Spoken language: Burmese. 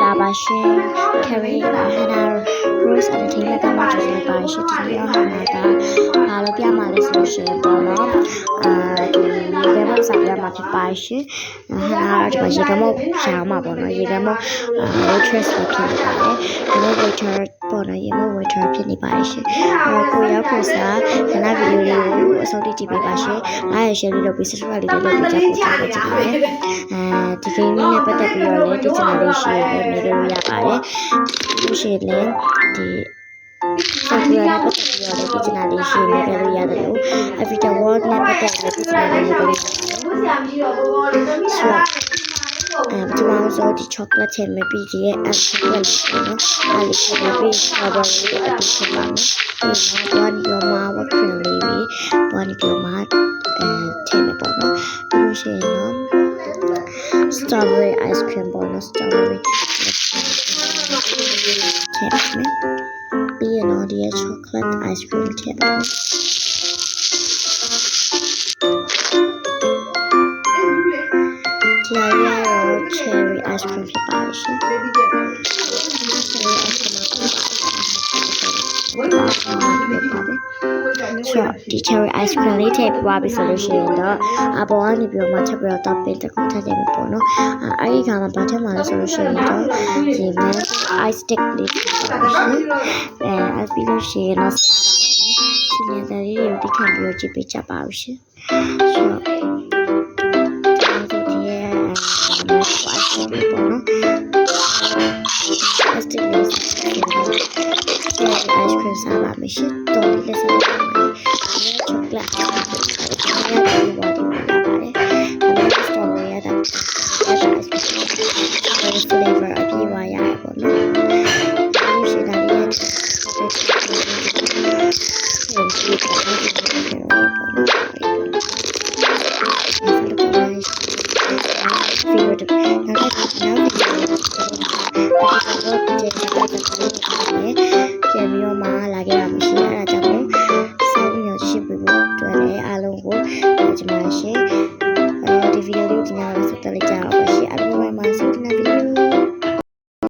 လာပါရှင် Carry Hana Rose Entertainment ကမှကြိုဆိုပါရှင်ဒီနေ့တော့ Hana ကဘာလို့ပြမှာလဲဆိုရှင်ပေါ့နော်ဒီရေကမစာပြမှာဖြစ်ပါရှင် Hana ကဒီရေကမရှာမှာပေါ့နော်ရေကမwaitress ဖြစ်နေပါတယ်ဒီနေ့ waiter ပေါ့နော်ရေကမ waiter ဖြစ်နေပါရှင်ကိုရောက်ကိုစား Hana ဗီဒီယိုလေးကိုအဆုံးထိကြည့်ပေးပါရှင်အားရ share လေးလုပ်ပြီး subscribe လေးလုပ်ပြီးကြည့်ပေးကြပါမယ်ဒီ game နဲ့ပတ်သက်ပြီးတော့လည်းဒီ channel လေး share လေးနေလို့ရပါတယ်ဒီ share လေးဒီ software နဲ့ပတ်သက်ပြီးတော့လည်းဒီ channel လေး share နေလို့ရတယ်လို့ Everyday World နဲ့ပတ်သက်ပြီးဒီ channel လေးကိုလည်းဒီမှာဆိုဒီ chocolate ချင်မပြီးကြီးရဲ့ chocolate နော်အဲ့ဒီကိုပြီး strawberry အတူဖြစ်ပါမယ်ဒီမှာ1 your ma what cream လေးပြီး1 your ma ထည့်မယ်ပေါ့နော်ပြီးလို့ရှိရင်နော် strawberry ice cream ပေါ့နော် strawberry ထည့်မယ်ပြီးရင်တော့ဒီ chocolate ice cream ထည့်ပါမယ်cherry ice cream ဖြစ်ပါရှင် cherry ice cream ဒီ cherry ice cream လေးထည့်ပြပါပြီဆိုလို့ရှိရင်တော့အပေါ်ကနေပြီးတော့မှချက်ပြီးတော့ topping တစ်ခုထည့်ကြမယ်ပေါ့နော်အဲ့ဒီခါမှာဘာထည့်မှာလဲဆိုလို့ရှိရင်တော့ဒီ ice stick လေးထည့်ပါရှင်အဲ့ပြီးလို့ရှိရင်တော့စားပါမယ်စီနီယာလေးတွေကိုတိခတ်ပြီးတော့ကြည့်ပေးကြပါဦးရှင်ဆိုတော့ice cream စားပါမယ်ရှင်တော်လေးလက်စားပါမယ်chocolate ဒီဝါဒီပါပါတယ်ဒါပေမဲ့ strawberry ရတာ flavor အပြည့်ဝရပါတော့ဒီရှိတာလေး